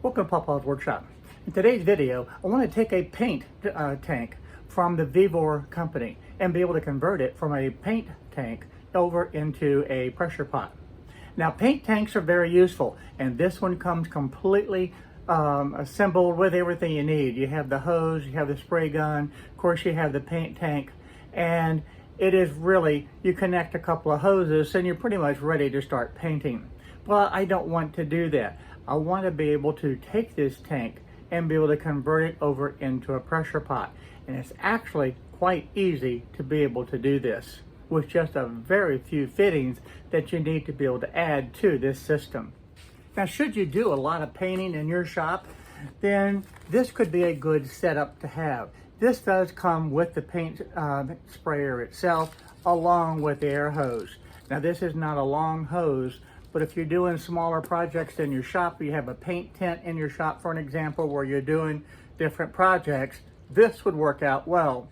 Welcome to Papa's Workshop. In today's video, I want to take a paint tank from the VEVOR company and be able to convert it from a paint tank over into a pressure pot. Now, paint tanks are very useful, and this one comes completely assembled with everything you need. You have the hose, you have the spray gun, of course you have the paint tank, and it is really, you connect a couple of hoses and you're pretty much ready to start painting. Well, I don't want to do that. I want to be able to take this tank and be able to convert it over into a pressure pot. And it's actually quite easy to be able to do this with just a very few fittings that you need to be able to add to this system. Now, should you do a lot of painting in your shop, then this could be a good setup to have. This does come with the paint sprayer itself along with the air hose. Now, this is not a long hose, but if you're doing smaller projects in your shop, you have a paint tent in your shop, for an example, where you're doing different projects, this would work out well.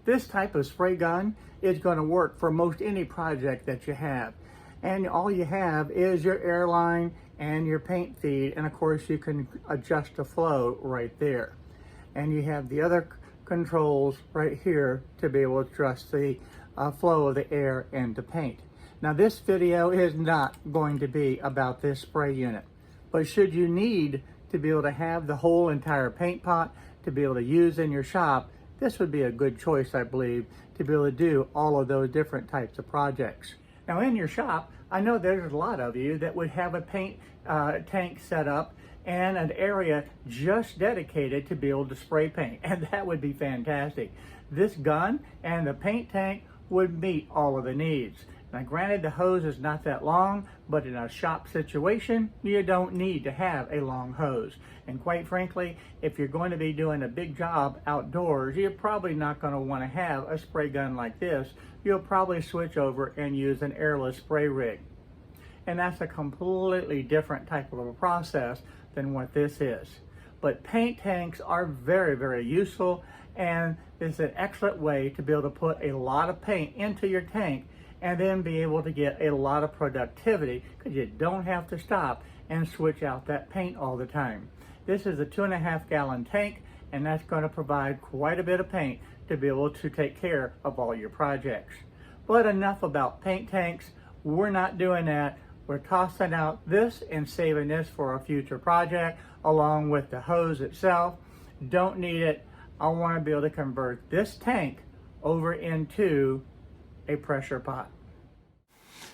This type of spray gun is going to work for most any project that you have. And all you have is your air line and your paint feed, and of course you can adjust the flow right there. And you have the other controls right here to be able to adjust the flow of the air and the paint. Now, this video is not going to be about this spray unit, but should you need to be able to have the whole entire paint pot to be able to use in your shop, this would be a good choice, I believe, to be able to do all of those different types of projects. Now, in your shop, I know there's a lot of you that would have a paint tank set up and an area just dedicated to be able to spray paint, and that would be fantastic. This gun and the paint tank would meet all of the needs. Now, granted, the hose is not that long, but in a shop situation, you don't need to have a long hose. And quite frankly, if you're going to be doing a big job outdoors, you're probably not going to want to have a spray gun like this. You'll probably switch over and use an airless spray rig. And that's a completely different type of a process than what this is. But paint tanks are very, very useful, and it's an excellent way to be able to put a lot of paint into your tank and then be able to get a lot of productivity, because you don't have to stop and switch out that paint all the time. This is a 2.5 gallon tank, and that's going to provide quite a bit of paint to be able to take care of all your projects. But enough about paint tanks. We're not doing that. We're tossing out this and saving this for a future project along with the hose itself. Don't need it. I want to be able to convert this tank over into a pressure pot.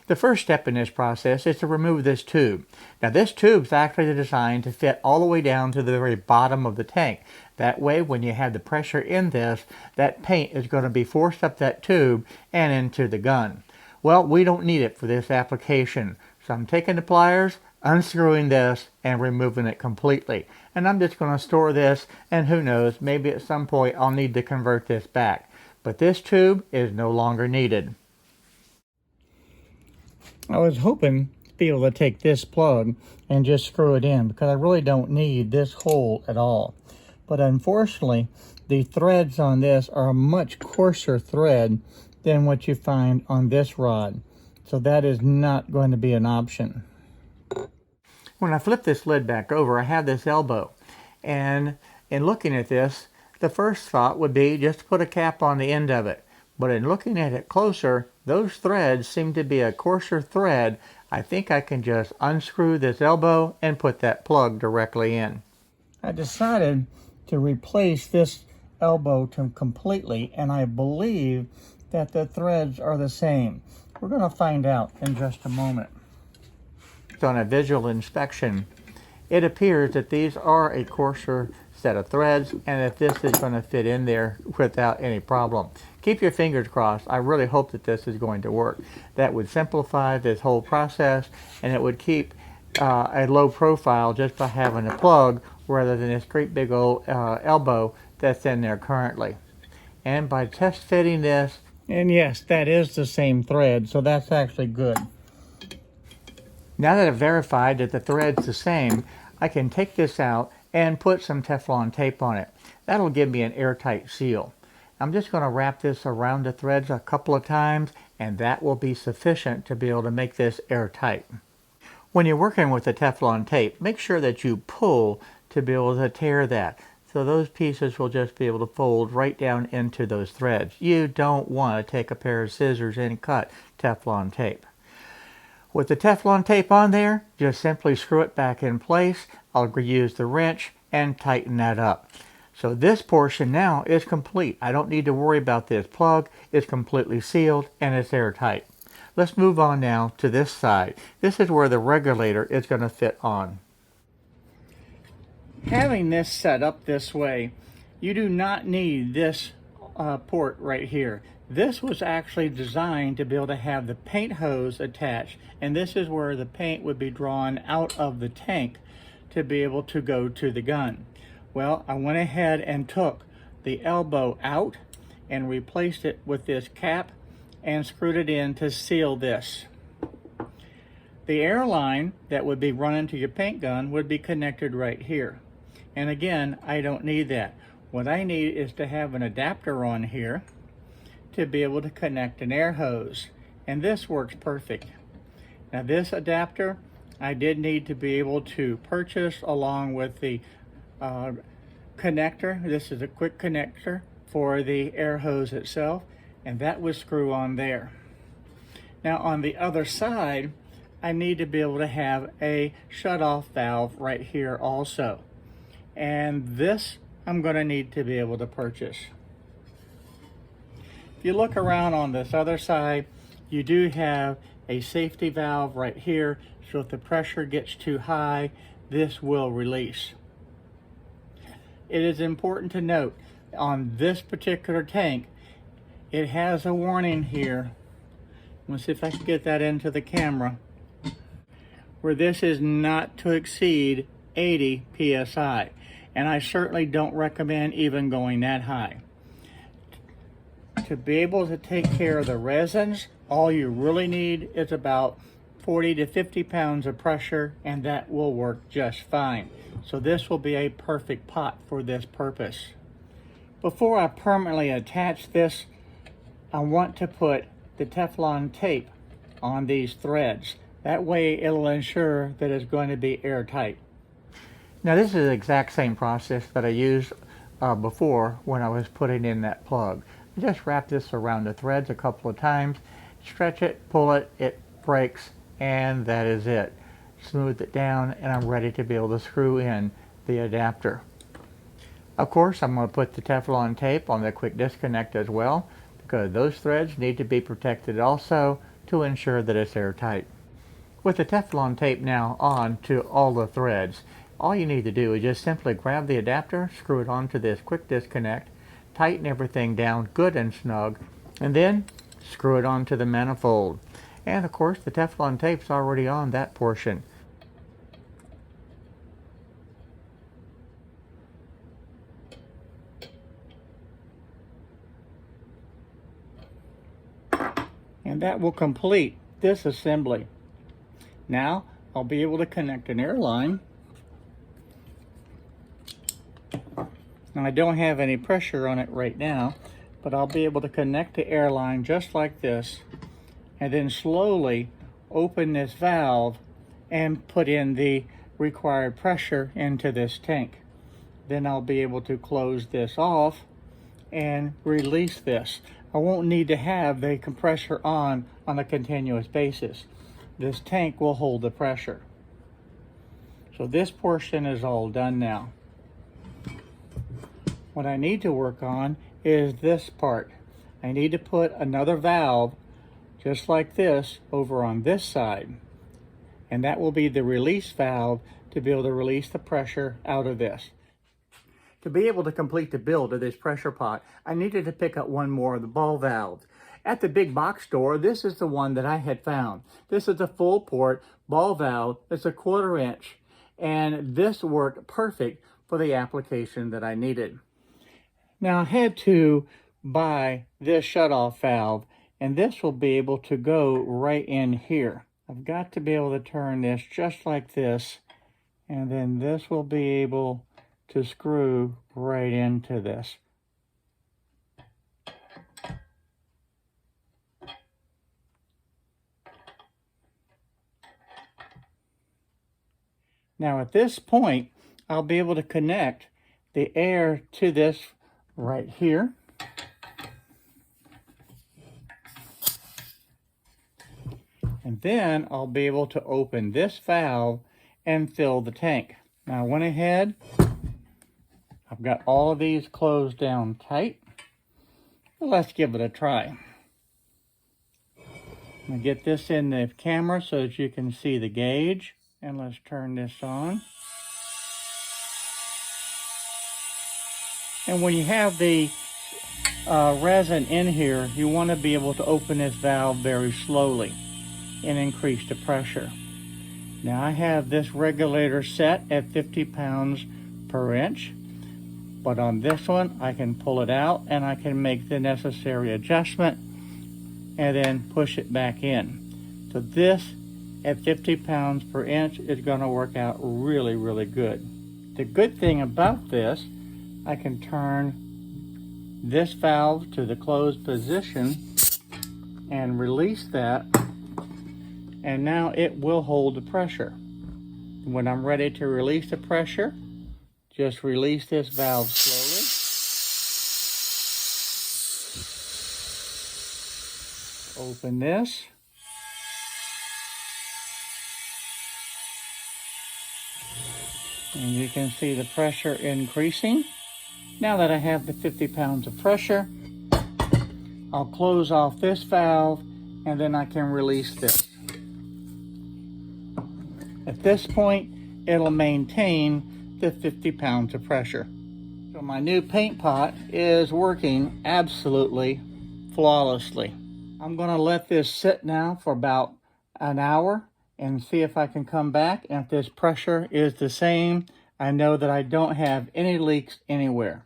The first step in this process is to remove this tube. Now, this tube is actually designed to fit all the way down to the very bottom of the tank. That way, when you have the pressure in this, that paint is going to be forced up that tube and into the gun. Well, we don't need it for this application. So I'm taking the pliers, unscrewing this, and removing it completely. And I'm just going to store this, and who knows, maybe at some point I'll need to convert this back. But this tube is no longer needed. I was hoping to be able to take this plug and just screw it in, because I really don't need this hole at all. But unfortunately, the threads on this are a much coarser thread than what you find on this rod. So that is not going to be an option. When I flip this lid back over, I have this elbow. And in looking at this, the first thought would be just to put a cap on the end of it. But in looking at it closer, those threads seem to be a coarser thread. I think I can just unscrew this elbow and put that plug directly in. I decided to replace this elbow completely, and I believe that the threads are the same. We're going to find out in just a moment. On a visual inspection, it appears that these are a coarser set of threads, and that this is going to fit in there without any problem. Keep your fingers crossed. I really hope that this is going to work. That would simplify this whole process, and it would keep a low profile just by having a plug rather than this great big old elbow that's in there currently. And by test fitting this, and yes, that is the same thread, so that's actually good. Now that I've verified that the thread's the same, I can take this out and put some Teflon tape on it. That'll give me an airtight seal. I'm just going to wrap this around the threads a couple of times, and that will be sufficient to be able to make this airtight. When you're working with the Teflon tape, make sure that you pull to be able to tear that. So those pieces will just be able to fold right down into those threads. You don't want to take a pair of scissors and cut Teflon tape. With the Teflon tape on there, just simply screw it back in place. I'll use the wrench and tighten that up. So this portion now is complete. I don't need to worry about this plug. It's completely sealed and it's airtight. Let's move on now to this side. This is where the regulator is going to fit on. Having this set up this way, you do not need this port right here. This was actually designed to be able to have the paint hose attached, and this is where the paint would be drawn out of the tank to be able to go to the gun. Well, I went ahead and took the elbow out and replaced it with this cap and screwed it in to seal this. The air line that would be running to your paint gun would be connected right here. And again, I don't need that. What I need is to have an adapter on here to be able to connect an air hose. And this works perfect. Now this adapter, I did need to be able to purchase along with the connector. This is a quick connector for the air hose itself, and that would screw on there. Now on the other side, I need to be able to have a shut-off valve right here also. And this I'm going to need to be able to purchase. If you look around on this other side, you do have a safety valve right here, so if the pressure gets too high, this will release. It is important to note, on this particular tank, it has a warning here. Let's see if I can get that into the camera, where this is not to exceed 80 psi. And I certainly don't recommend even going that high. To be able to take care of the resins, all you really need is about 40 to 50 pounds of pressure, and that will work just fine. So this will be a perfect pot for this purpose. Before I permanently attach this, I want to put the Teflon tape on these threads. That way it'll ensure that it's going to be airtight. Now this is the exact same process that I used before when I was putting in that plug. I just wrap this around the threads a couple of times, stretch it, pull it, it breaks, and that is it. Smooth it down, and I'm ready to be able to screw in the adapter. Of course, I'm going to put the Teflon tape on the quick disconnect as well, because those threads need to be protected also to ensure that it's airtight. With the Teflon tape now on to all the threads, all you need to do is just simply grab the adapter, screw it onto this quick disconnect, tighten everything down good and snug, and then screw it onto the manifold. And of course the Teflon tape's already on that portion. And that will complete this assembly. Now I'll be able to connect an air line. Now I don't have any pressure on it right now, but I'll be able to connect the air line just like this, and then slowly open this valve and put in the required pressure into this tank. Then I'll be able to close this off and release this. I won't need to have the compressor on a continuous basis. This tank will hold the pressure. So this portion is all done now. What I need to work on is this part. I need to put another valve just like this over on this side, and that will be the release valve to be able to release the pressure out of this. To be able to complete the build of this pressure pot, I needed to pick up one more of the ball valves. At the big box store, this is the one that I had found. This is a full port ball valve. It's a 1/4 inch, and this worked perfect for the application that I needed. Now I had to buy this shutoff valve, and this will be able to go right in here. I've got to be able to turn this just like this, and then this will be able to screw right into this. Now at this point, I'll be able to connect the air to this right here. And then I'll be able to open this valve and fill the tank. Now I went ahead, I've got all of these closed down tight. Let's give it a try. I'm going to get this in the camera so that you can see the gauge. And let's turn this on. And when you have the resin in here, you want to be able to open this valve very slowly and increase the pressure. Now I have this regulator set at 50 pounds per inch, but on this one I can pull it out and I can make the necessary adjustment and then push it back in. So this at 50 pounds per inch is going to work out really, really good. The good thing about this, I can turn this valve to the closed position and release that, and now it will hold the pressure. When I'm ready to release the pressure, just release this valve slowly. Open this. And you can see the pressure increasing. Now that I have the 50 pounds of pressure, I'll close off this valve and then I can release this. At this point, it'll maintain the 50 pounds of pressure. So my new paint pot is working absolutely flawlessly. I'm going to let this sit now for about an hour and see if I can come back. And if this pressure is the same, I know that I don't have any leaks anywhere.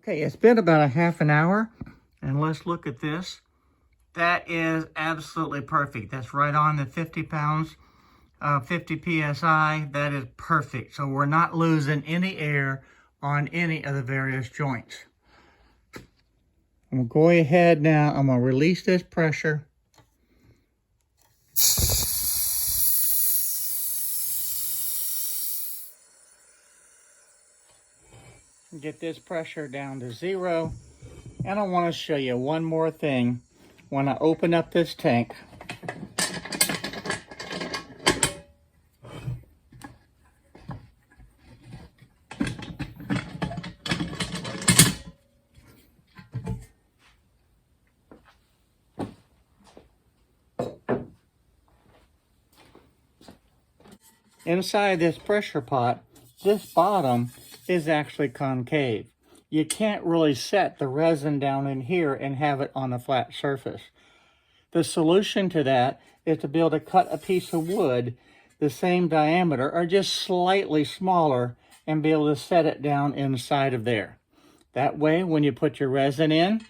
Okay, it's been about a half an hour, and let's look at this. That is absolutely perfect. That's right on the 50 pounds, 50 PSI. That is perfect. So we're not losing any air on any of the various joints. I'm going to go ahead now. I'm going to release this pressure. Get this pressure down to 0. And I want to show you one more thing. When I open up this tank, inside this pressure pot, this bottom is actually concave. You can't really set the resin down in here and have it on a flat surface. The solution to that is to be able to cut a piece of wood the same diameter or just slightly smaller and be able to set it down inside of there. That way, when you put your resin in,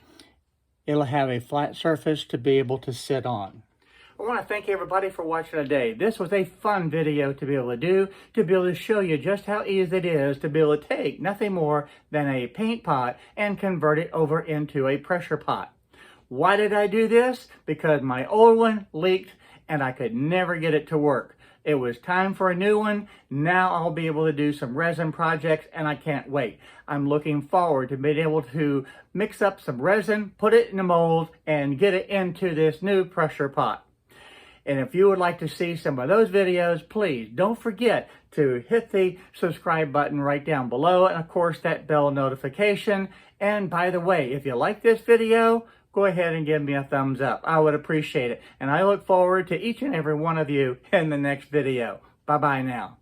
it'll have a flat surface to be able to sit on. I want to thank everybody for watching today. This was a fun video to be able to do, to be able to show you just how easy it is to be able to take nothing more than a paint pot and convert it over into a pressure pot. Why did I do this? Because my old one leaked and I could never get it to work. It was time for a new one. Now I'll be able to do some resin projects and I can't wait. I'm looking forward to being able to mix up some resin, put it in the mold, and get it into this new pressure pot. And if you would like to see some of those videos, please don't forget to hit the subscribe button right down below, and of course that bell notification. And by the way, if you like this video, go ahead and give me a thumbs up. I would appreciate it. And I look forward to each and every one of you in the next video. Bye-bye now.